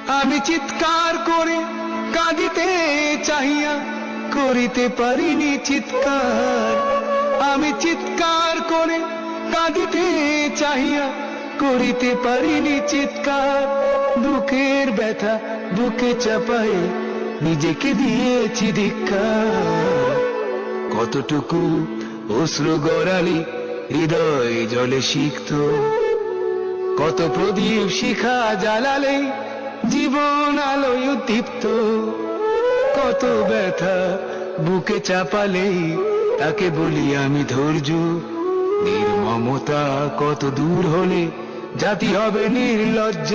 আমি চিৎকার করে কাঁদিতে চাহিয়া করিতে পারিনি চিৎকার। আমি চিৎকার করে কাঁদিতে চাহিয়া করিতে পারিনি চিৎকার। বুকের ব্যথা বুকে চাপায়ে নিজেকে দিয়েছি ধিক্কার। কতটুকু অশ্রু গড়ালি হৃদয় জলে সিক্ত, কত প্রদীপ শিখা জ্বালালে জীবন আলোয় উদ্দীপ্ত। কত ব্যথা বুকে চাপালে তাকে বলি আমি ধৈর্য। নির্মমতা কত দূর হলে জাতি হবে নির্লজ্জ।